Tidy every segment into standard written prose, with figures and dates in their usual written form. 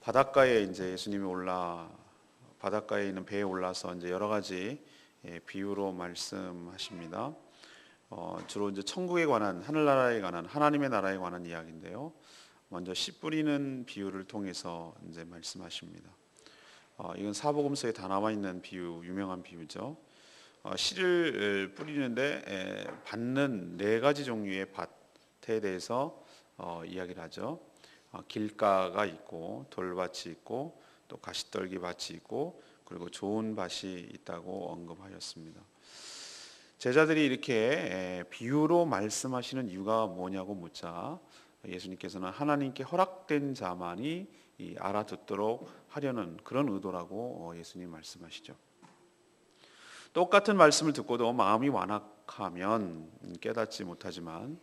바닷가에 이제 예수님이 바닷가에 있는 배에 올라서 이제 여러 가지 비유로 말씀하십니다. 주로 이제 천국에 관한, 하늘나라에 관한, 하나님의 나라에 관한 이야기인데요. 먼저 씨 뿌리는 비유를 통해서 이제 말씀하십니다. 이건 사복음서에 다 나와 있는 비유, 유명한 비유죠. 씨를 뿌리는데 받는 네 가지 종류의 밭에 대해서 이야기를 하죠. 길가가 있고 돌밭이 있고 또 가시떨기 밭이 있고 그리고 좋은 밭이 있다고 언급하셨습니다. 제자들이 이렇게 비유로 말씀하시는 이유가 뭐냐고 묻자 예수님께서는 하나님께 허락된 자만이 알아듣도록 하려는 그런 의도라고 예수님 말씀하시죠. 똑같은 말씀을 듣고도 마음이 완악하면 깨닫지 못하지만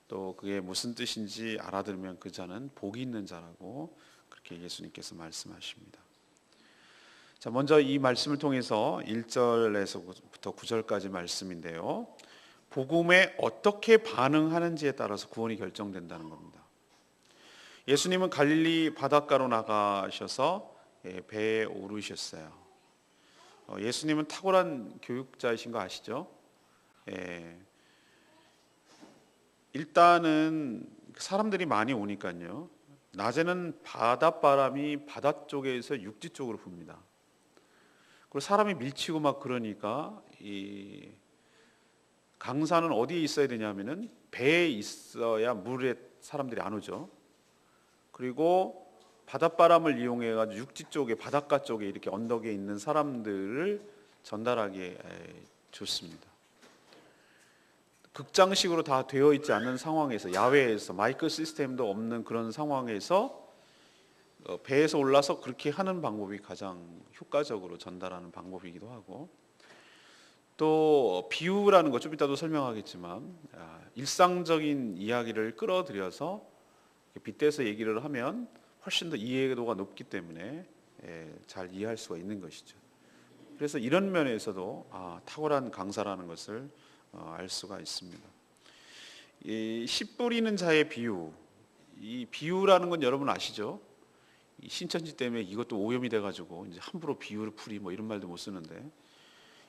또 그게 무슨 뜻인지 알아들으면 그 자는 복이 있는 자라고 그렇게 예수님께서 말씀하십니다. 자, 먼저 이 말씀을 통해서 1절에서부터 9절까지 말씀인데요. 복음에 어떻게 반응하는지에 따라서 구원이 결정된다는 겁니다. 예수님은 갈릴리 바닷가로 나가셔서 배에 오르셨어요. 예수님은 탁월한 교육자이신 거 아시죠? 일단은 사람들이 많이 오니까요. 낮에는 바닷바람이 바다 쪽에서 육지 쪽으로 붑니다. 그리고 사람이 밀치고 막 그러니까 이 강사는 어디에 있어야 되냐면은 배에 있어야 물에 사람들이 안 오죠. 그리고 바닷바람을 이용해 가지고 육지 쪽에 바닷가 쪽에 이렇게 언덕에 있는 사람들을 전달하기에 좋습니다. 극장식으로 다 되어 있지 않은 상황에서 야외에서 마이크 시스템도 없는 그런 상황에서 배에서 올라서 그렇게 하는 방법이 가장 효과적으로 전달하는 방법이기도 하고 또 비유라는 것 좀 이따도 설명하겠지만 일상적인 이야기를 끌어들여서 빗대서 얘기를 하면 훨씬 더 이해도가 높기 때문에 잘 이해할 수가 있는 것이죠. 그래서 이런 면에서도 탁월한 강사라는 것을 알 수가 있습니다. 이 씨 뿌리는 자의 비유, 이 비유라는 건 여러분 아시죠? 이 신천지 때문에 이것도 오염이 돼가지고 이제 함부로 비유를 풀이 뭐 이런 말도 못 쓰는데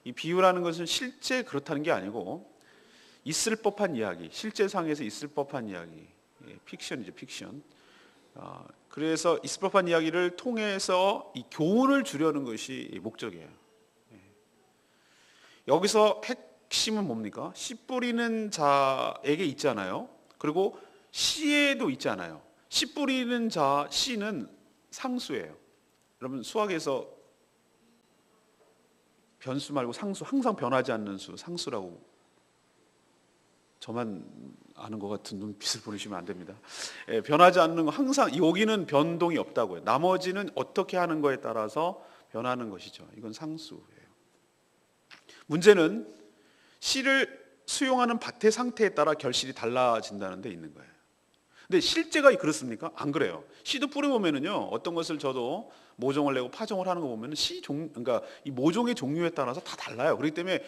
이 비유라는 것은 실제 그렇다는 게 아니고 있을 법한 이야기, 실제 상에서 있을 법한 이야기, 픽션이죠, 픽션. 그래서 있을 법한 이야기를 통해서 이 교훈을 주려는 것이 목적이에요. 여기서 핵심은 뭡니까? 씨 뿌리는 자에게 있잖아요. 그리고 씨에도 있잖아요. 씨 뿌리는 자, 씨는 상수예요. 여러분 수학에서 변수 말고 상수, 항상 변하지 않는 수, 상수라고 저만 아는 것 같은 눈빛을 보내시면 안 됩니다. 변하지 않는 거 항상 여기는 변동이 없다고요. 나머지는 어떻게 하는 거에 따라서 변하는 것이죠. 이건 상수예요. 문제는 씨를 수용하는 밭의 상태에 따라 결실이 달라진다는 데 있는 거예요. 근데 실제가 그렇습니까? 안 그래요. 씨도 뿌려보면은요, 어떤 것을 저도 모종을 내고 파종을 하는 거 보면은 그러니까 이 모종의 종류에 따라서 다 달라요. 그렇기 때문에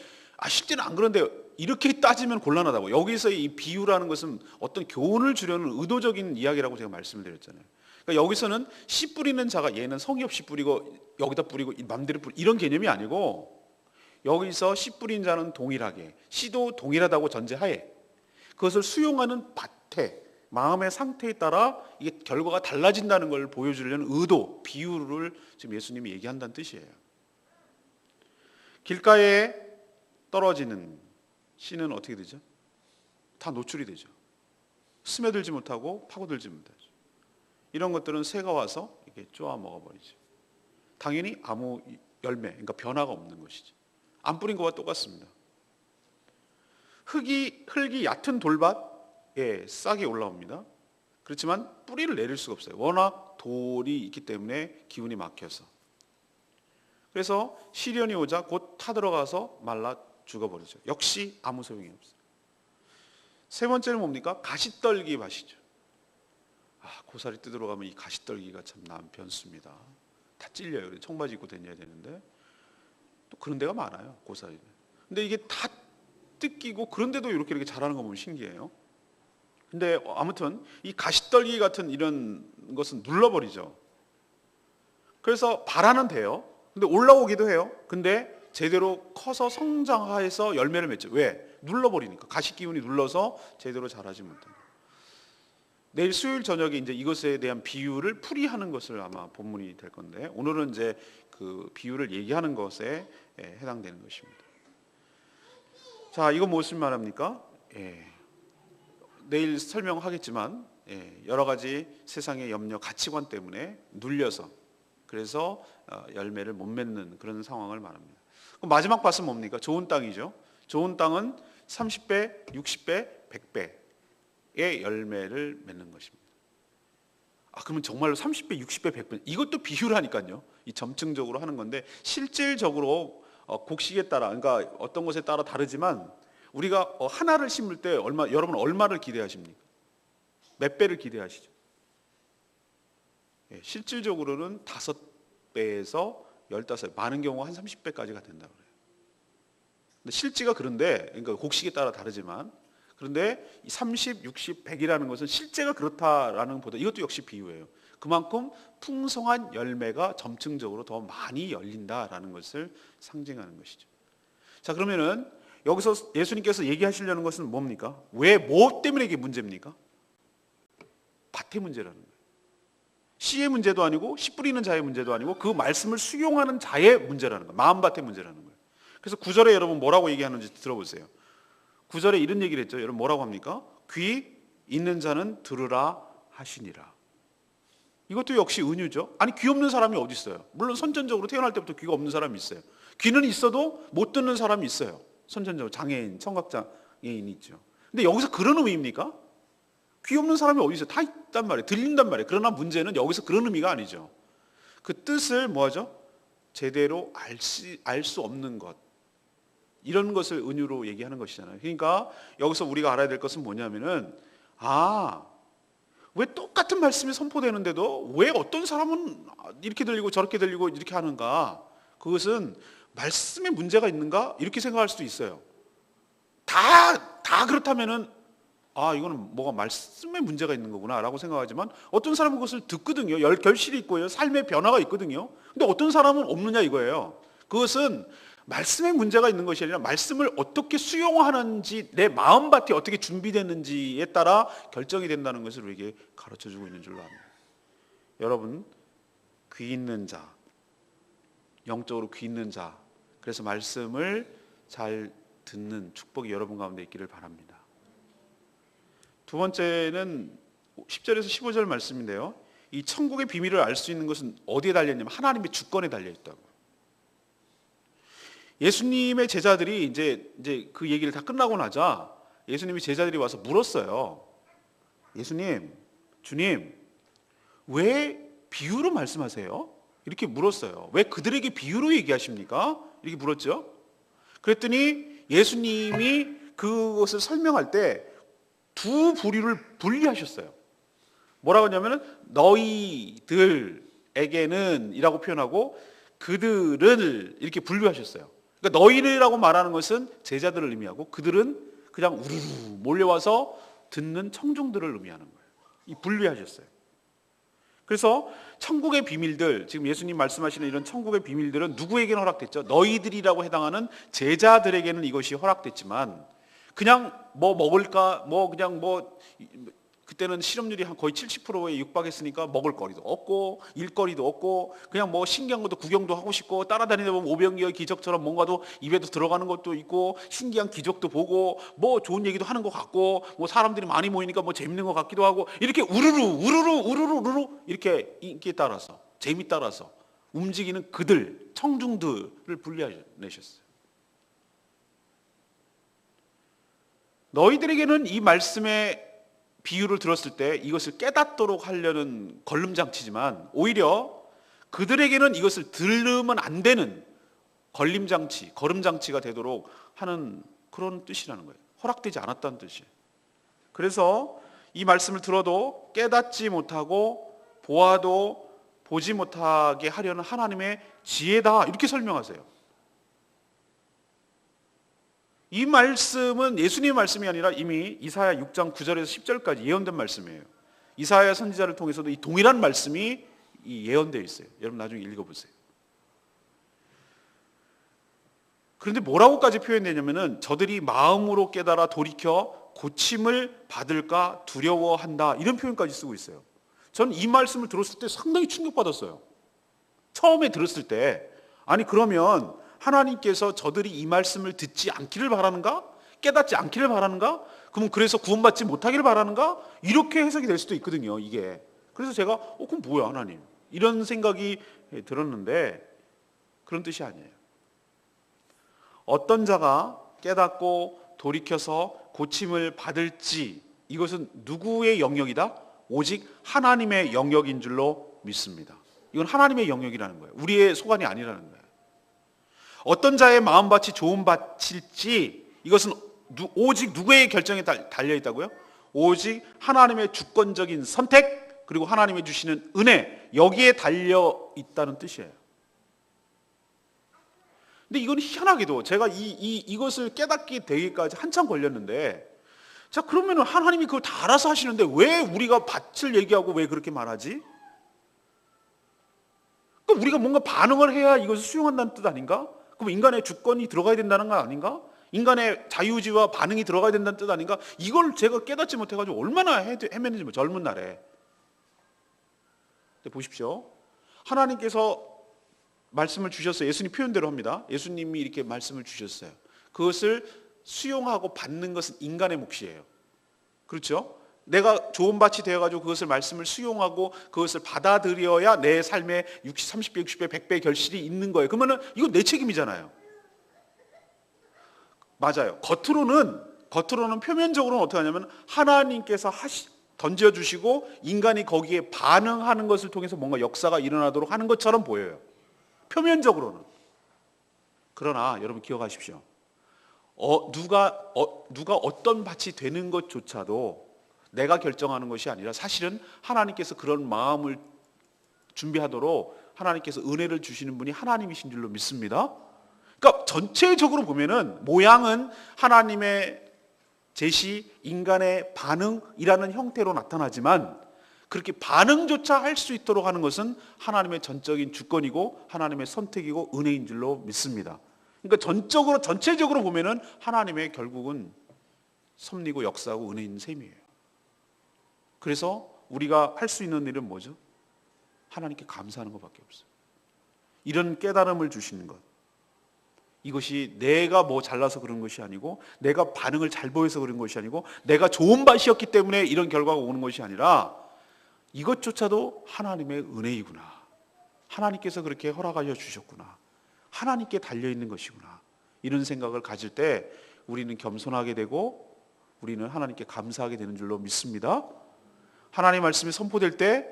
실제는 안 그런데 이렇게 따지면 곤란하다고. 여기서 이 비유라는 것은 어떤 교훈을 주려는 의도적인 이야기라고 제가 말씀을 드렸잖아요. 그러니까 여기서는 씨 뿌리는 자가 얘는 성의 없이 뿌리고 여기다 뿌리고 맘대로 뿌리고 이런 개념이 아니고 여기서 씨 뿌린 자는 동일하게 씨도 동일하다고 전제하에 그것을 수용하는 밭에 마음의 상태에 따라 이게 결과가 달라진다는 걸 보여주려는 의도, 비유를 지금 예수님이 얘기한다는 뜻이에요. 길가에 떨어지는 씨는 어떻게 되죠? 다 노출이 되죠. 스며들지 못하고 파고들지 못하죠. 이런 것들은 새가 와서 이렇게 쪼아 먹어버리죠. 당연히 아무 열매, 그러니까 변화가 없는 것이죠. 안 뿌린 것과 똑같습니다. 흙이 얕은 돌밭에 싹이 올라옵니다. 그렇지만 뿌리를 내릴 수가 없어요. 워낙 돌이 있기 때문에 기운이 막혀서. 그래서 시련이 오자 곧 타들어가서 말라 죽어버리죠. 역시 아무 소용이 없어요. 세 번째는 뭡니까? 가시떨기 밭이죠. 고사리 뜯으러 가면 이 가시떨기가 참 남편수입니다. 다 찔려요. 청바지 입고 다녀야 되는데 또 그런 데가 많아요. 고사리는. 근데 이게 다 뜯기고 그런데도 이렇게 자라는 거 보면 신기해요. 근데 아무튼 이 가시떨기 같은 이런 것은 눌러버리죠. 그래서 발화는 돼요. 근데 올라오기도 해요. 근데 제대로 커서 성장해서 열매를 맺죠. 왜? 눌러버리니까. 가시 기운이 눌러서 제대로 자라지 못합니다. 내일 수요일 저녁에 이제 이것에 대한 비유를 풀이하는 것을 아마 본문이 될 건데, 오늘은 이제 그 비유를 얘기하는 것에 해당되는 것입니다. 자, 이건 무슨 말합니까? 내일 설명하겠지만 여러 가지 세상의 염려, 가치관 때문에 눌려서 그래서 열매를 못 맺는 그런 상황을 말합니다. 그럼 마지막 밭은 뭡니까? 좋은 땅이죠. 좋은 땅은 30배, 60배, 100배의 열매를 맺는 것입니다. 그러면 정말로 30배, 60배, 100배 이것도 비유라니까요. 이 점층적으로 하는 건데 실질적으로 곡식에 따라, 그러니까 어떤 것에 따라 다르지만 우리가 하나를 심을 때 여러분 얼마를 기대하십니까? 몇 배를 기대하시죠? 실질적으로는 5배에서 15배, 많은 경우 한 30배까지가 된다고 그래요. 근데 실지가 그런데, 그러니까 곡식에 따라 다르지만, 그런데 30, 60, 100이라는 것은 실제가 그렇다라는 것보다 이것도 역시 비유예요. 그만큼 풍성한 열매가 점층적으로 더 많이 열린다라는 것을 상징하는 것이죠. 자, 그러면은 여기서 예수님께서 얘기하시려는 것은 뭡니까? 뭐 때문에 이게 문제입니까? 밭의 문제라는 거예요. 씨의 문제도 아니고 씨 뿌리는 자의 문제도 아니고 그 말씀을 수용하는 자의 문제라는 거예요. 마음밭의 문제라는 거예요. 그래서 9절에 여러분 뭐라고 얘기하는지 들어보세요. 9절에 이런 얘기를 했죠. 여러분 뭐라고 합니까? 귀 있는 자는 들으라 하시니라. 이것도 역시 은유죠. 아니, 귀 없는 사람이 어디 있어요? 물론 선천적으로 태어날 때부터 귀가 없는 사람이 있어요. 귀는 있어도 못 듣는 사람이 있어요. 선천적으로 장애인, 청각장애인이 있죠. 근데 여기서 그런 의미입니까? 귀 없는 사람이 어디 있어요? 다 있단 말이에요. 들린단 말이에요. 그러나 문제는 여기서 그런 의미가 아니죠. 그 뜻을 뭐하죠? 제대로 알 수 없는 것, 이런 것을 은유로 얘기하는 것이잖아요. 그러니까 여기서 우리가 알아야 될 것은 뭐냐면은 왜 똑같은 말씀이 선포되는데도 왜 어떤 사람은 이렇게 들리고 저렇게 들리고 이렇게 하는가? 그것은 말씀에 문제가 있는가? 이렇게 생각할 수도 있어요. 다 그렇다면은 이거는 뭐가 말씀에 문제가 있는 거구나 라고 생각하지만, 어떤 사람은 그것을 듣거든요. 결실이 있고요. 삶의 변화가 있거든요. 근데 어떤 사람은 없느냐 이거예요. 그것은 말씀에 문제가 있는 것이 아니라 말씀을 어떻게 수용하는지, 내 마음밭이 어떻게 준비됐는지에 따라 결정이 된다는 것을 우리에게 가르쳐주고 있는 줄로 압니다. 여러분, 귀 있는 자, 영적으로 귀 있는 자, 그래서 말씀을 잘 듣는 축복이 여러분 가운데 있기를 바랍니다. 두 번째는 10절에서 15절 말씀인데요. 이 천국의 비밀을 알 수 있는 것은 어디에 달려있냐면 하나님의 주권에 달려있다고. 예수님의 제자들이 이제 그 얘기를 다 끝나고 나자 예수님이 제자들이 와서 물었어요. 예수님, 주님, 왜 비유로 말씀하세요? 이렇게 물었어요. 왜 그들에게 비유로 얘기하십니까? 이렇게 물었죠. 그랬더니 예수님이 그것을 설명할 때 두 부류를 분리하셨어요. 뭐라고 하냐면은 너희들에게는 이라고 표현하고 그들을 이렇게 분류하셨어요. 그러니까 너희라고 말하는 것은 제자들을 의미하고, 그들은 그냥 우르르 몰려와서 듣는 청중들을 의미하는 거예요. 이 분류하셨어요. 그래서 천국의 비밀들, 지금 예수님 말씀하시는 이런 천국의 비밀들은 누구에게는 허락됐죠? 너희들이라고 해당하는 제자들에게는 이것이 허락됐지만, 그냥 뭐 먹을까, 그때는 실업률이 거의 70%에 육박했으니까 먹을 거리도 없고 일거리도 없고, 그냥 뭐 신기한 것도 구경도 하고 싶고, 따라다니다 보면 오병이어 기적처럼 뭔가도 입에도 들어가는 것도 있고, 신기한 기적도 보고, 뭐 좋은 얘기도 하는 것 같고, 뭐 사람들이 많이 모이니까 뭐 재밌는 것 같기도 하고, 이렇게 우르르 이렇게 인기에 따라서, 재미 따라서 움직이는 그들, 청중들을 분리해내셨어요. 너희들에게는 이 말씀의 비유를 들었을 때 이것을 깨닫도록 하려는 걸림장치지만, 오히려 그들에게는 이것을 들으면 안 되는 걸음장치가 되도록 하는 그런 뜻이라는 거예요. 허락되지 않았다는 뜻이에요. 그래서 이 말씀을 들어도 깨닫지 못하고 보아도 보지 못하게 하려는 하나님의 지혜다, 이렇게 설명하세요. 이 말씀은 예수님의 말씀이 아니라 이미 이사야 6장 9절에서 10절까지 예언된 말씀이에요. 이사야 선지자를 통해서도 이 동일한 말씀이 예언되어 있어요. 여러분 나중에 읽어보세요. 그런데 뭐라고까지 표현되냐면은 저들이 마음으로 깨달아 돌이켜 고침을 받을까 두려워한다, 이런 표현까지 쓰고 있어요. 저는 이 말씀을 들었을 때 상당히 충격받았어요. 처음에 들었을 때, 아니 그러면 하나님께서 저들이 이 말씀을 듣지 않기를 바라는가? 깨닫지 않기를 바라는가? 그러면 그래서 구원받지 못하기를 바라는가? 이렇게 해석이 될 수도 있거든요, 이게. 그래서 제가 그럼 뭐야 하나님, 이런 생각이 들었는데 그런 뜻이 아니에요. 어떤 자가 깨닫고 돌이켜서 고침을 받을지, 이것은 누구의 영역이다? 오직 하나님의 영역인 줄로 믿습니다. 이건 하나님의 영역이라는 거예요. 우리의 소관이 아니라는 거예요. 어떤 자의 마음밭이 좋은 밭일지, 이것은 오직 누구의 결정에 달려 있다고요? 오직 하나님의 주권적인 선택, 그리고 하나님의 주시는 은혜, 여기에 달려 있다는 뜻이에요. 근데 이건 희한하게도 제가 이것을 깨닫게 되기까지 한참 걸렸는데, 자 그러면 하나님이 그걸 다 알아서 하시는데 왜 우리가 밭을 얘기하고 왜 그렇게 말하지? 그럼 우리가 뭔가 반응을 해야 이것을 수용한다는 뜻 아닌가? 그럼 인간의 주권이 들어가야 된다는 거 아닌가? 인간의 자유의지와 반응이 들어가야 된다는 뜻 아닌가? 이걸 제가 깨닫지 못해가지고 얼마나 헤맸는지 젊은 날에. 근데 보십시오, 하나님께서 말씀을 주셨어요. 예수님 표현대로 합니다. 예수님이 이렇게 말씀을 주셨어요. 그것을 수용하고 받는 것은 인간의 몫이에요. 그렇죠? 내가 좋은 밭이 되어가지고 그것을 말씀을 수용하고 그것을 받아들여야 내 삶에 30배, 60배, 100배 결실이 있는 거예요. 그러면은 이건 내 책임이잖아요. 맞아요. 겉으로는 표면적으로는 어떻게 하냐면 하나님께서 던져주시고 인간이 거기에 반응하는 것을 통해서 뭔가 역사가 일어나도록 하는 것처럼 보여요. 표면적으로는. 그러나 여러분 기억하십시오. 누가 어떤 밭이 되는 것조차도 내가 결정하는 것이 아니라 사실은 하나님께서 그런 마음을 준비하도록 하나님께서 은혜를 주시는 분이 하나님이신 줄로 믿습니다. 그러니까 전체적으로 보면은 모양은 하나님의 제시, 인간의 반응이라는 형태로 나타나지만 그렇게 반응조차 할 수 있도록 하는 것은 하나님의 전적인 주권이고 하나님의 선택이고 은혜인 줄로 믿습니다. 그러니까 전체적으로 보면은 하나님의 결국은 섭리고 역사하고 은혜인 셈이에요. 그래서 우리가 할 수 있는 일은 뭐죠? 하나님께 감사하는 것밖에 없어요. 이런 깨달음을 주시는 것, 이것이 내가 뭐 잘나서 그런 것이 아니고 내가 반응을 잘 보여서 그런 것이 아니고 내가 좋은 밭이었기 때문에 이런 결과가 오는 것이 아니라 이것조차도 하나님의 은혜이구나, 하나님께서 그렇게 허락하여 주셨구나, 하나님께 달려있는 것이구나, 이런 생각을 가질 때 우리는 겸손하게 되고 우리는 하나님께 감사하게 되는 줄로 믿습니다. 하나님 말씀이 선포될 때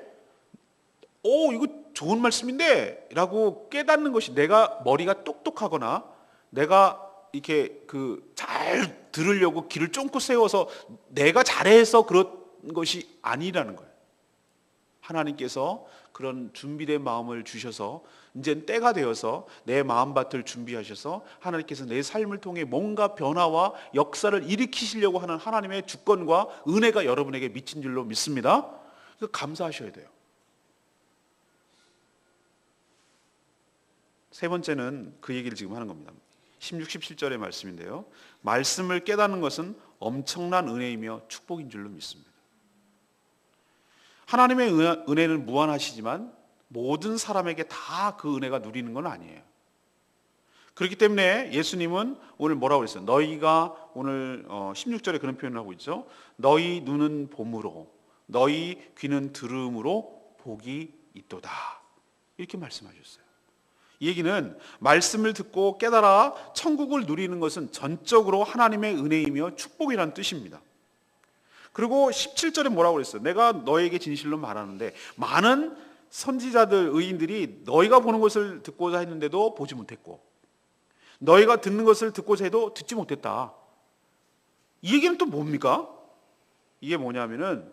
이거 좋은 말씀인데 라고 깨닫는 것이 내가 머리가 똑똑하거나 내가 이렇게 잘 들으려고 귀를 쫑긋 세워서 내가 잘해서 그런 것이 아니라는 거예요. 하나님께서 그런 준비된 마음을 주셔서 이제 때가 되어서 내 마음밭을 준비하셔서 하나님께서 내 삶을 통해 뭔가 변화와 역사를 일으키시려고 하는 하나님의 주권과 은혜가 여러분에게 미친 줄로 믿습니다. 그래서 감사하셔야 돼요. 세 번째는 그 얘기를 지금 하는 겁니다. 16, 17절의 말씀인데요. 말씀을 깨닫는 것은 엄청난 은혜이며 축복인 줄로 믿습니다. 하나님의 은혜는 무한하시지만 모든 사람에게 다 그 은혜가 누리는 건 아니에요. 그렇기 때문에 예수님은 오늘 뭐라고 그랬어요? 너희가 오늘 16절에 그런 표현을 하고 있죠. 너희 눈은 봄으로 너희 귀는 들음으로 복이 있도다, 이렇게 말씀하셨어요. 이 얘기는 말씀을 듣고 깨달아 천국을 누리는 것은 전적으로 하나님의 은혜이며 축복이라는 뜻입니다. 그리고 17절에 뭐라고 그랬어요? 내가 너에게 진실로 말하는데 많은 선지자들, 의인들이 너희가 보는 것을 듣고자 했는데도 보지 못했고 너희가 듣는 것을 듣고자 해도 듣지 못했다. 이 얘기는 또 뭡니까? 이게 뭐냐면은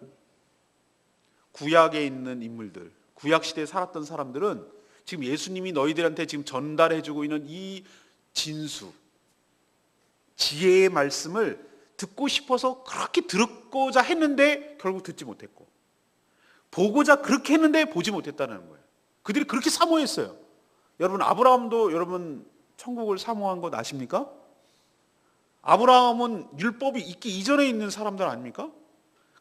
구약에 있는 인물들, 구약시대에 살았던 사람들은 지금 예수님이 너희들한테 지금 전달해주고 있는 이 진수, 지혜의 말씀을 듣고 싶어서 그렇게 듣고자 했는데 결국 듣지 못했고 보고자 그렇게 했는데 보지 못했다는 거예요. 그들이 그렇게 사모했어요. 여러분, 아브라함도 여러분 천국을 사모한 것 아십니까? 아브라함은 율법이 있기 이전에 있는 사람들 아닙니까?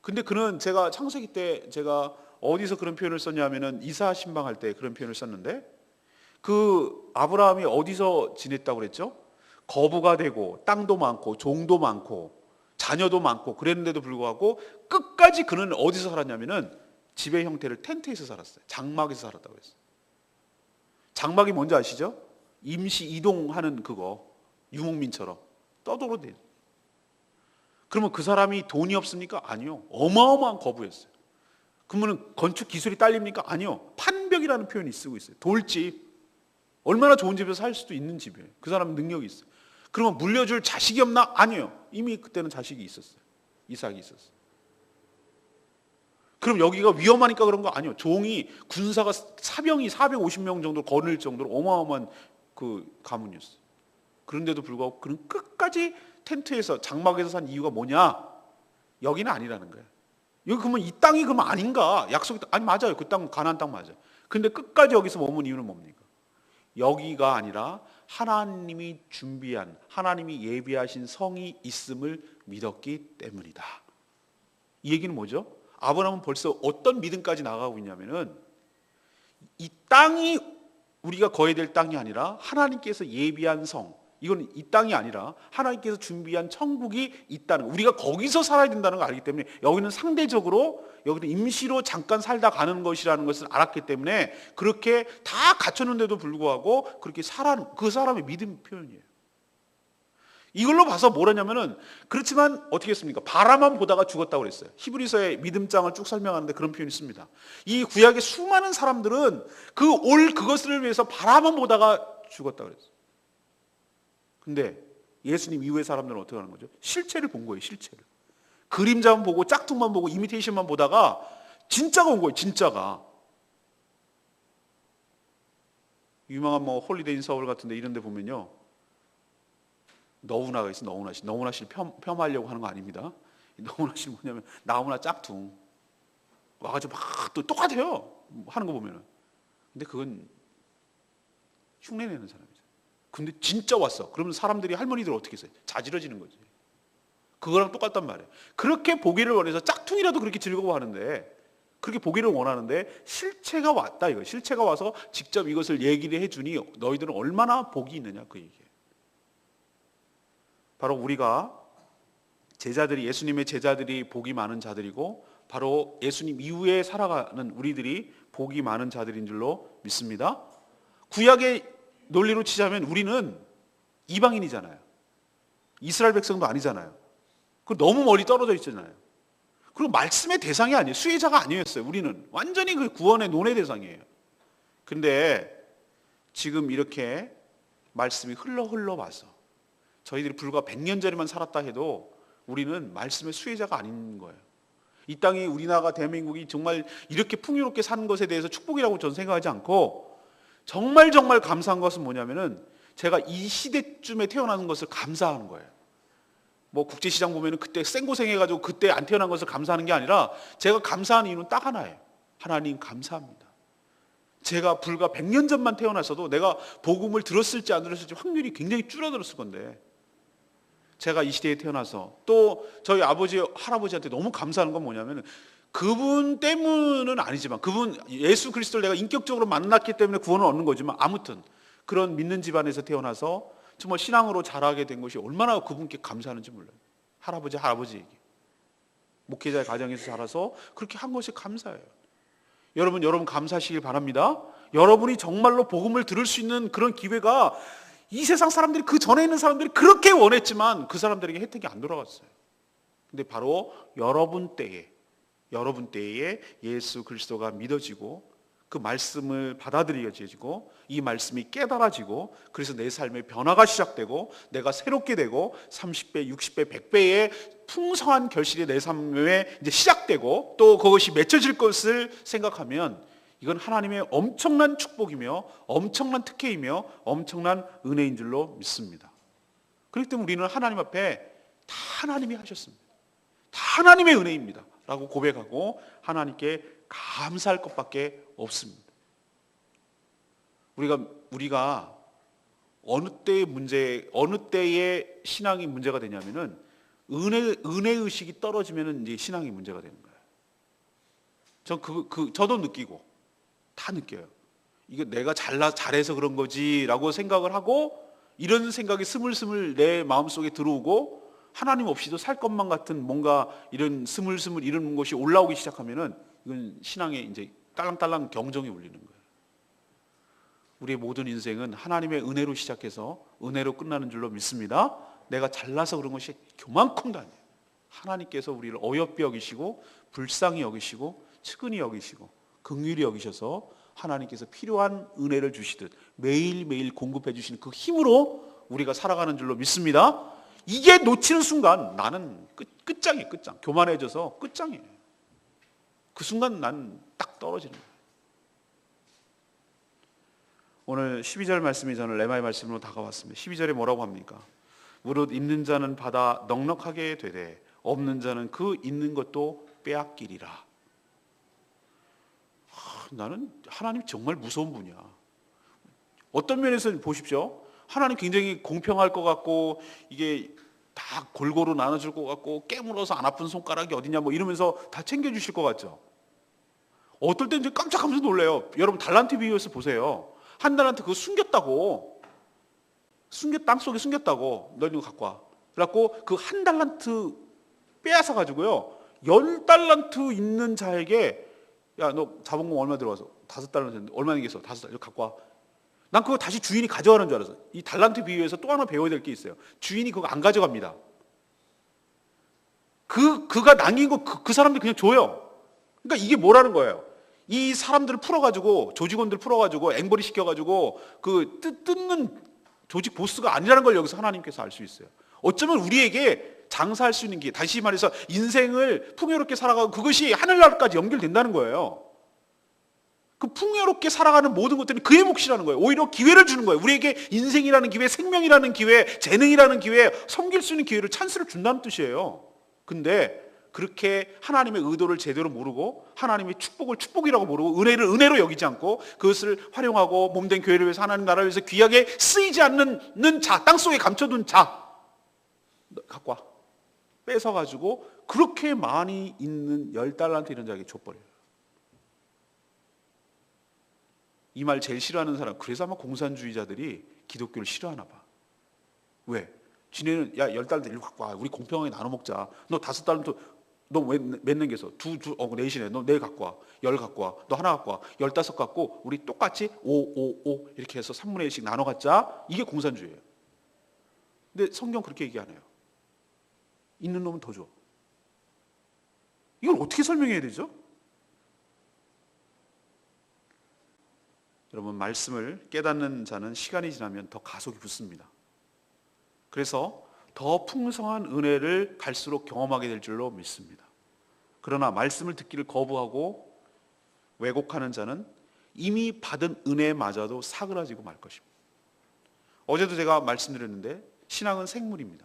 근데 그는, 제가 창세기 때 제가 어디서 그런 표현을 썼냐면은 이사 신방할 때 그런 표현을 썼는데, 그 아브라함이 어디서 지냈다고 그랬죠? 거부가 되고 땅도 많고 종도 많고 자녀도 많고 그랬는데도 불구하고 끝까지 그는 어디서 살았냐면은 집의 형태를 텐트에서 살았어요. 장막에서 살았다고 했어요. 장막이 뭔지 아시죠? 임시 이동하는 그거, 유목민처럼 떠돌아 다녀요. 그러면 그 사람이 돈이 없습니까? 아니요. 어마어마한 거부였어요. 그러면 건축 기술이 딸립니까? 아니요. 판벽이라는 표현이 쓰고 있어요. 돌집. 얼마나 좋은 집에서 살 수도 있는 집이에요. 그 사람은 능력이 있어요. 그러면 물려줄 자식이 없나? 아니요. 이미 그때는 자식이 있었어요. 이삭이 있었어요. 그럼 여기가 위험하니까 그런 거 아니요. 종이, 군사가, 사병이 450명 정도 거늘 정도로 어마어마한 그 가문이었어요. 그런데도 불구하고 그는 끝까지 텐트에서, 장막에서 산 이유가 뭐냐? 여기는 아니라는 거예요. 여기 그러면 이 땅이 그러면 아닌가? 약속이, 아니 맞아요. 그 땅 가나안 땅 맞아요. 근데 끝까지 여기서 머문 이유는 뭡니까? 여기가 아니라 하나님이 준비한, 하나님이 예비하신 성이 있음을 믿었기 때문이다. 이 얘기는 뭐죠? 아브라함은 벌써 어떤 믿음까지 나가고 있냐면은, 이 땅이 우리가 거해야 될 땅이 아니라 하나님께서 예비한 성, 이건 이 땅이 아니라 하나님께서 준비한 천국이 있다는 거, 우리가 거기서 살아야 된다는 걸 알기 때문에, 여기는 상대적으로, 여기는 임시로 잠깐 살다 가는 것이라는 것을 알았기 때문에 그렇게 다 갖췄는데도 불구하고 그렇게 살아는, 그 사람의 믿음 표현이에요. 이걸로 봐서 뭐라냐면은, 그렇지만 어떻게 했습니까? 바라만 보다가 죽었다고 그랬어요. 히브리서의 믿음장을 쭉 설명하는데 그런 표현이 있습니다. 이 구약의 수많은 사람들은 그것을 위해서 바라만 보다가 죽었다고 그랬어요. 근데 예수님 이후의 사람들은 어떻게 하는 거죠? 실체를 본 거예요. 실체를. 그림자만 보고 짝퉁만 보고 이미테이션만 보다가 진짜가 온 거예요. 진짜가. 유명한 뭐 홀리데이 인 서울 같은 데 이런 데 보면요, 너우나가 있어. 너우나실 폄하하려고 하는 거 아닙니다. 너우나실 뭐냐면 나무나 짝퉁 와가지고 막 또 똑같아요. 하는 거 보면은. 근데 그건 흉내내는 사람이죠. 근데 진짜 왔어. 그러면 사람들이, 할머니들 어떻게 했어요? 자지러지는 거지. 그거랑 똑같단 말이에요. 그렇게 보기를 원해서 짝퉁이라도 그렇게 즐거워하는데, 그렇게 보기를 원하는데 실체가 왔다 이거예요. 실체가 와서 직접 이것을 얘기를 해주니 너희들은 얼마나 복이 있느냐, 그 얘기예요. 바로 우리가 제자들이, 예수님의 제자들이 복이 많은 자들이고, 바로 예수님 이후에 살아가는 우리들이 복이 많은 자들인 줄로 믿습니다. 구약의 논리로 치자면 우리는 이방인이잖아요. 이스라엘 백성도 아니잖아요. 그 너무 멀리 떨어져 있잖아요. 그리고 말씀의 대상이 아니에요. 수혜자가 아니었어요. 우리는 완전히 그 구원의 논의 대상이에요. 근데 지금 이렇게 말씀이 흘러 와서 저희들이 불과 100년 전에만 살았다 해도 우리는 말씀의 수혜자가 아닌 거예요. 이 땅이, 우리나라가, 대한민국이 정말 이렇게 풍요롭게 사는 것에 대해서 축복이라고 저는 생각하지 않고, 정말 감사한 것은 뭐냐면은, 제가 이 시대쯤에 태어나는 것을 감사하는 거예요. 뭐 국제시장 보면은 그때 생고생해가지고 그때 안 태어난 것을 감사하는 게 아니라, 제가 감사하는 이유는 딱 하나예요. 하나님 감사합니다. 제가 불과 100년 전만 태어났어도 내가 복음을 들었을지 안 들었을지 확률이 굉장히 줄어들었을 건데, 제가 이 시대에 태어나서 또 저희 아버지, 할아버지한테 너무 감사하는 건 뭐냐면, 그분 때문은 아니지만, 그분 예수 그리스도를 내가 인격적으로 만났기 때문에 구원을 얻는 거지만, 아무튼 그런 믿는 집안에서 태어나서 정말 신앙으로 자라게 된 것이 얼마나 그분께 감사하는지 몰라요. 할아버지에게. 목회자의 가정에서 자라서 그렇게 한 것이 감사해요. 여러분 감사하시길 바랍니다. 여러분이 정말로 복음을 들을 수 있는 그런 기회가, 이 세상 사람들이, 그 전에 있는 사람들이 그렇게 원했지만 그 사람들에게 혜택이 안 돌아갔어요. 근데 바로 여러분 때에 예수 그리스도가 믿어지고, 그 말씀을 받아들여지고, 이 말씀이 깨달아지고, 그래서 내 삶의 변화가 시작되고, 내가 새롭게 되고 30배, 60배, 100배의 풍성한 결실이 내 삶에 이제 시작되고, 또 그것이 맺혀질 것을 생각하면, 이건 하나님의 엄청난 축복이며 엄청난 특혜이며 엄청난 은혜인 줄로 믿습니다. 그렇기 때문에 우리는 하나님 앞에 다 하나님이 하셨습니다. 다 하나님의 은혜입니다 라고 고백하고 하나님께 감사할 것밖에 없습니다. 우리가 어느 때의 신앙이 문제가 되냐면은 은혜 의식이 떨어지면은 이제 신앙이 문제가 되는 거예요. 저도 느끼고 다 느껴요. 이게 내가 잘해서 그런 거지라고 생각을 하고, 이런 생각이 스물스물 내 마음속에 들어오고, 하나님 없이도 살 것만 같은 뭔가 이런 스물스물 이런 것이 올라오기 시작하면은 이건 신앙에 이제 딸랑딸랑 경종이 울리는 거예요. 우리의 모든 인생은 하나님의 은혜로 시작해서 은혜로 끝나는 줄로 믿습니다. 내가 잘나서 그런 것이 교만큼도 아니에요. 하나님께서 우리를 어여삐 여기시고 불쌍히 여기시고 측은히 여기시고 긍휼히 여기셔서 하나님께서 필요한 은혜를 주시듯 매일매일 공급해 주시는 그 힘으로 우리가 살아가는 줄로 믿습니다. 이게 놓치는 순간 나는 끝장이에요. 끝장. 교만해져서 끝장이에요. 그 순간 난 딱 떨어지는 거예요. 오늘 12절 말씀이 저는 레마의 말씀으로 다가왔습니다. 12절에 뭐라고 합니까? 무릇 있는 자는 받아 넉넉하게 되되 없는 자는 그 있는 것도 빼앗기리라. 나는 하나님 정말 무서운 분이야. 어떤 면에서 보십시오. 하나님 굉장히 공평할 것 같고, 이게 다 골고루 나눠줄 것 같고, 깨물어서 안 아픈 손가락이 어디냐 뭐 이러면서 다 챙겨주실 것 같죠. 어떨 때 이제 깜짝하면서 놀래요. 여러분 달란트 비유에서 보세요. 한 달란트 그거 숨겼다고. 땅속에 숨겼다고. 너 이거 갖고 와. 그래갖고 그 한 달란트 빼앗아 가지고요, 10달란트 있는 자에게, 야, 너 자본금 얼마 들어와서? 5달란트. 얼마 내겠어? 5달란트. 이거 갖고 와. 난 그거 다시 주인이 가져가는 줄 알았어. 이 달란트 비유에서 또 하나 배워야 될 게 있어요. 주인이 그거 안 가져갑니다. 그가 남긴 거 그 사람들 그냥 줘요. 그러니까 이게 뭐라는 거예요? 이 사람들을 풀어가지고, 조직원들 풀어가지고 앵벌이 시켜가지고 그 뜯는 조직 보스가 아니라는 걸 여기서 하나님께서 알 수 있어요. 어쩌면 우리에게 장사할 수 있는 게, 다시 말해서 인생을 풍요롭게 살아가고 그것이 하늘나라까지 연결된다는 거예요. 그 풍요롭게 살아가는 모든 것들은 그의 몫이라는 거예요. 오히려 기회를 주는 거예요. 우리에게 인생이라는 기회, 생명이라는 기회, 재능이라는 기회, 섬길 수 있는 기회를, 찬스를 준다는 뜻이에요. 근데 그렇게 하나님의 의도를 제대로 모르고, 하나님의 축복을 축복이라고 모르고, 은혜를 은혜로 여기지 않고, 그것을 활용하고 몸된 교회를 위해서, 하나님 나라를 위해서 귀하게 쓰이지 않는 자, 땅속에 감춰둔 자 갖고 와. 뺏어가지고 그렇게 많이 있는 10달란트 이런 자에게 줘버려요. 이 말 제일 싫어하는 사람, 그래서 아마 공산주의자들이 기독교를 싫어하나 봐. 왜? 지네는 야 10달란트 일로 갖고 와. 우리 공평하게 나눠 먹자. 너 5달란트 너 왜 몇 낸겠어? 넷이네. 너 4 갖고 와. 10 갖고 와. 너 하나 갖고 와. 15 갖고 우리 똑같이 5 이렇게 해서 3분의 1씩 나눠 갖자. 이게 공산주의예요. 근데 성경 그렇게 얘기 안 해요. 있는 놈은 더 줘. 이걸 어떻게 설명해야 되죠? 여러분, 말씀을 깨닫는 자는 시간이 지나면 더 가속이 붙습니다. 그래서 더 풍성한 은혜를 갈수록 경험하게 될 줄로 믿습니다. 그러나 말씀을 듣기를 거부하고 왜곡하는 자는 이미 받은 은혜마저도 사그라지고 말 것입니다. 어제도 제가 말씀드렸는데 신앙은 생물입니다.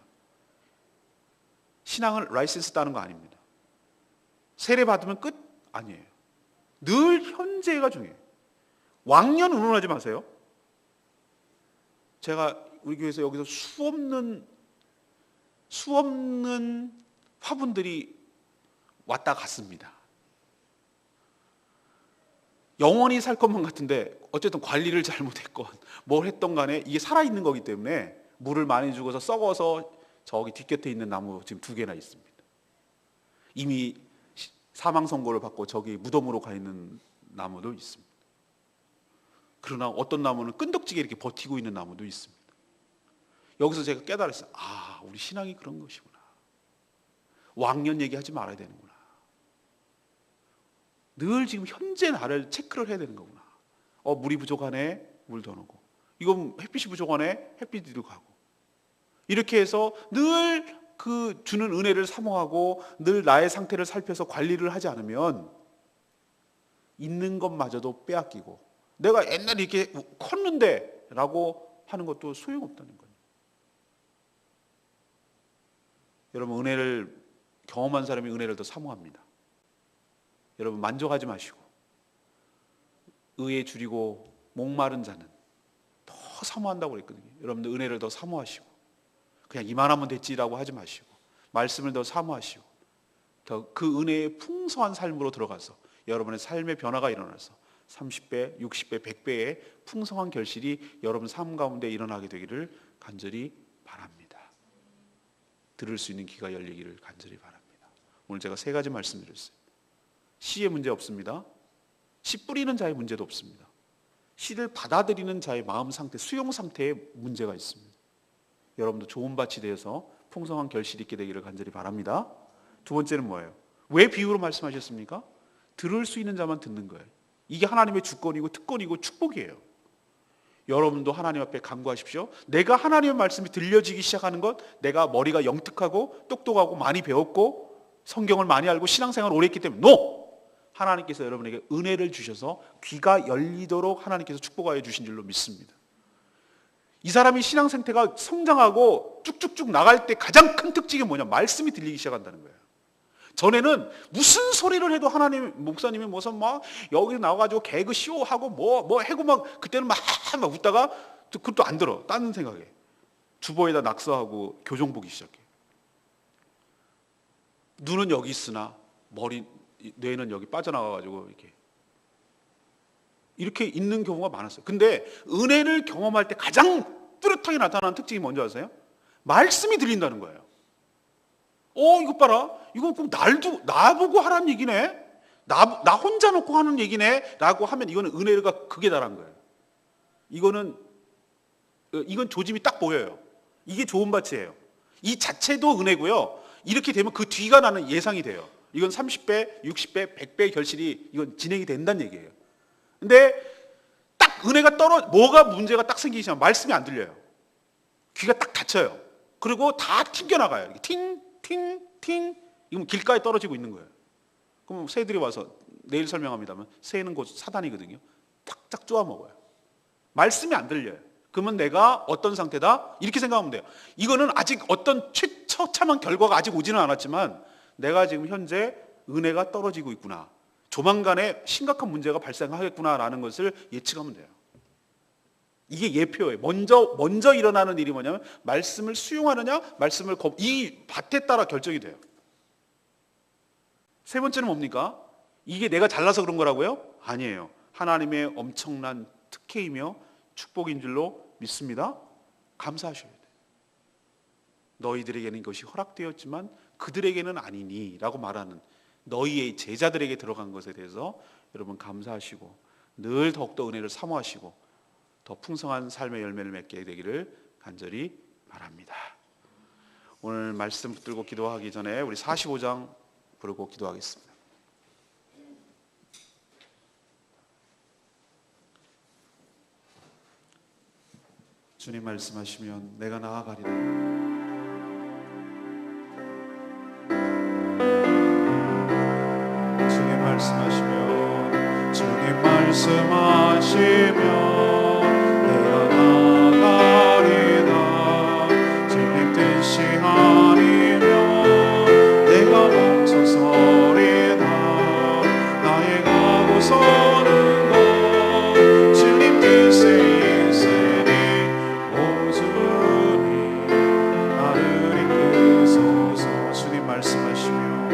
신앙은 라이센스 따는 거 아닙니다. 세례 받으면 끝? 아니에요. 늘 현재가 중요해요. 왕년 의논하지 마세요. 제가 우리 교회에서 여기서 수없는 화분들이 왔다 갔습니다. 영원히 살 것만 같은데 어쨌든 관리를 잘못했건 뭘 했던 간에 이게 살아있는 거기 때문에 물을 많이 주고서 썩어서 저기 뒷곁에 있는 나무 지금 2개나 있습니다. 이미 사망 선고를 받고 저기 무덤으로 가 있는 나무도 있습니다. 그러나 어떤 나무는 끈덕지게 이렇게 버티고 있는 나무도 있습니다. 여기서 제가 깨달았어요. 아, 우리 신앙이 그런 것이구나. 왕년 얘기하지 말아야 되는구나. 늘 지금 현재 나를 체크를 해야 되는 거구나. 물이 부족하네, 물 더 넣고. 이건 햇빛이 부족하네, 햇빛도 가고. 이렇게 해서 늘 그 주는 은혜를 사모하고 늘 나의 상태를 살펴서 관리를 하지 않으면 있는 것마저도 빼앗기고, 내가 옛날에 이렇게 컸는데 라고 하는 것도 소용없다는 거예요. 여러분, 은혜를 경험한 사람이 은혜를 더 사모합니다. 여러분 만족하지 마시고 의에 줄이고 목마른 자는 더 사모한다고 그랬거든요. 여러분들 은혜를 더 사모하시고 그냥 이만하면 됐지라고 하지 마시고 말씀을 더 사모하시고 더 그 은혜의 풍성한 삶으로 들어가서 여러분의 삶의 변화가 일어나서 30배, 60배, 100배의 풍성한 결실이 여러분 삶 가운데 일어나게 되기를 간절히 바랍니다. 들을 수 있는 귀가 열리기를 간절히 바랍니다. 오늘 제가 3가지 말씀드렸어요. 씨의 문제 없습니다. 씨 뿌리는 자의 문제도 없습니다. 씨를 받아들이는 자의 마음 상태, 수용 상태에 문제가 있습니다. 여러분도 좋은 밭이 되어서 풍성한 결실이 있게 되기를 간절히 바랍니다. 2번째는 뭐예요? 왜 비유로 말씀하셨습니까? 들을 수 있는 자만 듣는 거예요. 이게 하나님의 주권이고 특권이고 축복이에요. 여러분도 하나님 앞에 간구하십시오. 내가 하나님의 말씀이 들려지기 시작하는 것, 내가 머리가 영특하고 똑똑하고 많이 배웠고 성경을 많이 알고 신앙생활을 오래 했기 때문에 하나님께서 여러분에게 은혜를 주셔서 귀가 열리도록 하나님께서 축복하여 주신 줄로 믿습니다. 이 사람이 신앙 상태가 성장하고 쭉쭉쭉 나갈 때 가장 큰 특징이 뭐냐? 말씀이 들리기 시작한다는 거예요. 전에는 무슨 소리를 해도 하나님 목사님이 무슨 막 여기 나와가지고 개그 쇼하고 뭐 하고 막 그때는 막 웃다가 그것도 안 들어. 다른 생각에 주보에다 낙서하고 교정 보기 시작해. 눈은 여기 있으나 뇌는 여기 빠져나가가지고 이렇게 있는 경우가 많았어요. 근데 은혜를 경험할 때 가장 뚜렷하게 나타나는 특징이 뭔지 아세요? 말씀이 들린다는 거예요. 이거 봐라. 이거 꼭 나보고 하라는 얘기네. 나 혼자 놓고 하는 얘기네. 라고 하면 이거는 은혜가 극에 달한 거예요. 이건 조짐이 딱 보여요. 이게 좋은 밭이에요. 이 자체도 은혜고요. 이렇게 되면 그 뒤가 나는 예상이 돼요. 이건 30배, 60배, 100배의 결실이 이건 진행이 된다는 얘기예요. 근데 딱 은혜가 뭐가 문제가 딱 생기기 시작하면 말씀이 안 들려요. 귀가 딱 닫혀요. 그리고 다 튕겨나가요. 팅. 이건 길가에 떨어지고 있는 거예요. 그럼 새들이 와서 내일 설명합니다만 새는 곧 사단이거든요. 탁탁 쪼아 먹어요. 말씀이 안 들려요. 그러면 내가 어떤 상태다? 이렇게 생각하면 돼요. 이거는 아직 어떤 처참한 결과가 아직 오지는 않았지만 내가 지금 현재 은혜가 떨어지고 있구나. 조만간에 심각한 문제가 발생하겠구나라는 것을 예측하면 돼요. 이게 예표예요. 먼저 일어나는 일이 뭐냐면 말씀을 수용하느냐, 이 밭에 따라 결정이 돼요. 3번째는 뭡니까? 이게 내가 잘나서 그런 거라고요? 아니에요. 하나님의 엄청난 특혜이며 축복인 줄로 믿습니다. 감사하셔야 돼요. 너희들에게는 이것이 허락되었지만 그들에게는 아니니 라고 말하는 너희의 제자들에게 들어간 것에 대해서 여러분 감사하시고 늘 더욱더 은혜를 사모하시고 더 풍성한 삶의 열매를 맺게 되기를 간절히 바랍니다. 오늘 말씀 붙들고 기도하기 전에 우리 45장 부르고 기도하겠습니다. 주님 말씀하시면 내가 나아가리라. 주님 말씀하시면 내가 나아가리라. 주님 뜻이 아니면 내가 멈춰서리다. 나의 가고서는 것 주님 뜻에 있으니 오주니 나를 이끄소서. 주님 말씀하시면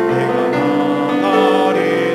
내가 나아가리라.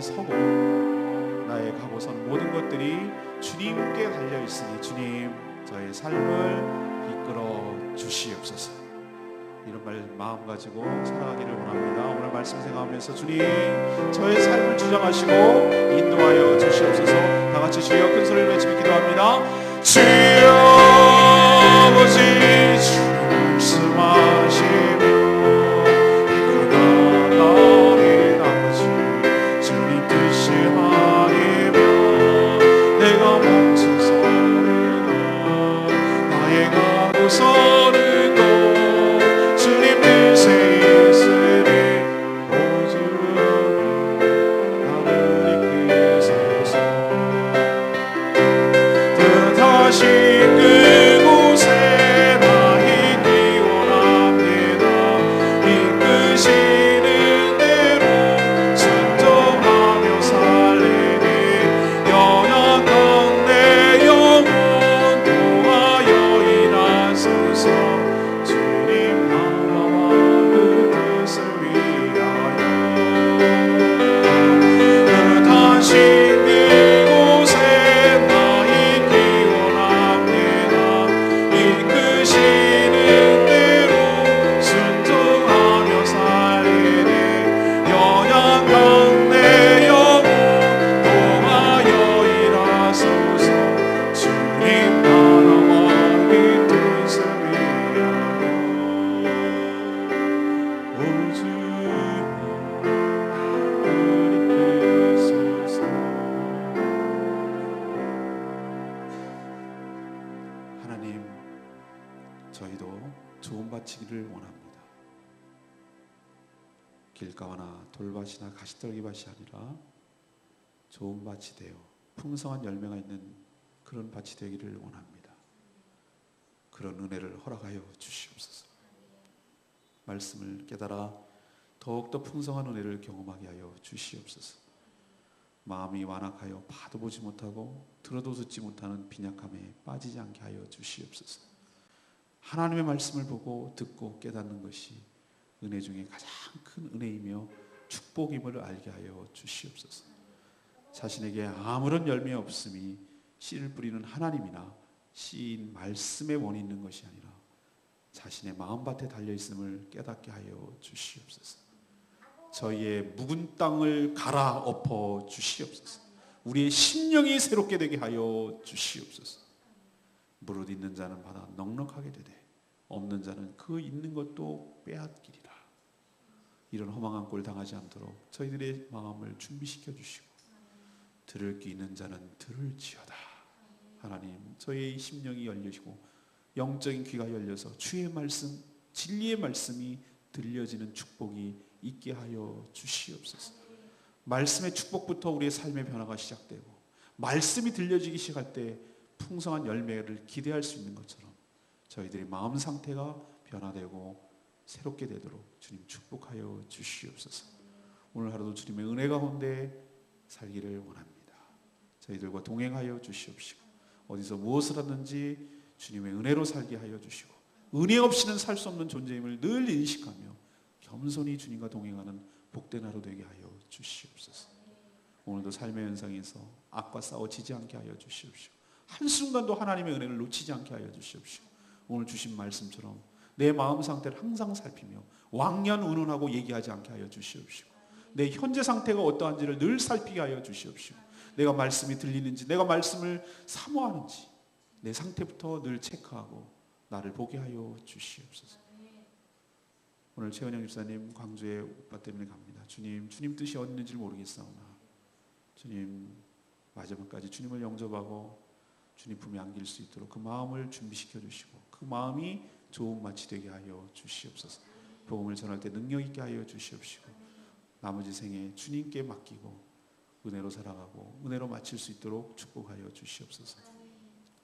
서고 나의 가고선 모든 것들이 주님께 달려있으니 주님 저의 삶을 이끌어 주시옵소서. 이런 마음 가지고 살아가기를 원합니다. 오늘 말씀 생각하면서 주님 저의 삶을 주장하시고 인도하여 주시옵소서. 다같이 주여 큰 소리로 외치며 기도합니다. 주여 아버지 주님 말씀하시며 서는 것 주님 뜻에 있으니 오직 나를 이끄소서. 뜻하신 그곳에 나 있기 원합니다. 이끄시는 대로 순종하며 살리니 연약한 내 영혼 주님 나라와 그 뜻을 위하여 뜻하신 그곳에 나 있기 원합니다. 이끄시는 대로 순종하며 살리니 연약한 내 영혼 도하여 일하소서. 주님 나라와 그 뜻을 하나님, 저희도 좋은 밭이기를 원합니다. 길가와나 돌밭이나 가시떨기밭이 아니라 좋은 밭이 되어 풍성한 열매가 있는 그런 밭이 되기를 원합니다. 그런 은혜를 허락하여 주시옵소서. 말씀을 깨달아 더욱더 풍성한 은혜를 경험하게 하여 주시옵소서. 마음이 완악하여 봐도 보지 못하고 들어도 듣지 못하는 빈약함에 빠지지 않게 하여 주시옵소서. 하나님의 말씀을 보고 듣고 깨닫는 것이 은혜 중에 가장 큰 은혜이며 축복임을 알게 하여 주시옵소서. 자신에게 아무런 열매 없음이 씨를 뿌리는 하나님이나 씨인 말씀에 원이 있는 것이 아니라 자신의 마음밭에 달려있음을 깨닫게 하여 주시옵소서. 저희의 묵은 땅을 갈아엎어 주시옵소서. 우리의 심령이 새롭게 되게 하여 주시옵소서. 무릇 있는 자는 받아 넉넉하게 되되 없는 자는 그 있는 것도 빼앗기리라. 이런 허망한 꼴 당하지 않도록 저희들의 마음을 준비시켜 주시고 들을 귀 있는 자는 들을지어다. 하나님, 저희의 심령이 열리시고 영적인 귀가 열려서 주의 말씀, 진리의 말씀이 들려지는 축복이 있게 하여 주시옵소서. 말씀의 축복부터 우리의 삶의 변화가 시작되고 말씀이 들려지기 시작할 때 풍성한 열매를 기대할 수 있는 것처럼 저희들의 마음 상태가 변화되고 새롭게 되도록 주님 축복하여 주시옵소서. 오늘 하루도 주님의 은혜 가운데 살기를 원합니다. 저희들과 동행하여 주시옵시고 어디서 무엇을 하든지 주님의 은혜로 살게 하여 주시고 은혜 없이는 살 수 없는 존재임을 늘 인식하며 겸손히 주님과 동행하는 복된 하루 되게 하여 주시옵소서. 오늘도 삶의 현상에서 악과 싸워지지 않게 하여 주시옵시고 한순간도 하나님의 은혜를 놓치지 않게 하여 주시옵시고 오늘 주신 말씀처럼 내 마음 상태를 항상 살피며 왕년운운하고 얘기하지 않게 하여 주시옵시고 내 현재 상태가 어떠한지를 늘 살피게 하여 주시옵시고 내가 말씀이 들리는지 내가 말씀을 사모하는지 내 상태부터 늘 체크하고 나를 보게 하여 주시옵소서. 오늘 최은영 집사님 광주에 오빠 때문에 갑니다. 주님 뜻이 어디 있는지 모르겠사오나 주님 마지막까지 주님을 영접하고 주님 품에 안길 수 있도록 그 마음을 준비시켜 주시고 그 마음이 좋은 마치 되게 하여 주시옵소서. 복음을 전할 때 능력 있게 하여 주시옵시고 나머지 생에 주님께 맡기고 은혜로 살아가고 은혜로 마칠 수 있도록 축복하여 주시옵소서.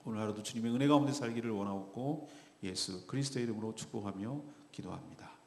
오늘 하루도 주님의 은혜 가운데 살기를 원하옵고 예수 그리스도의 이름으로 축복하며 기도합니다.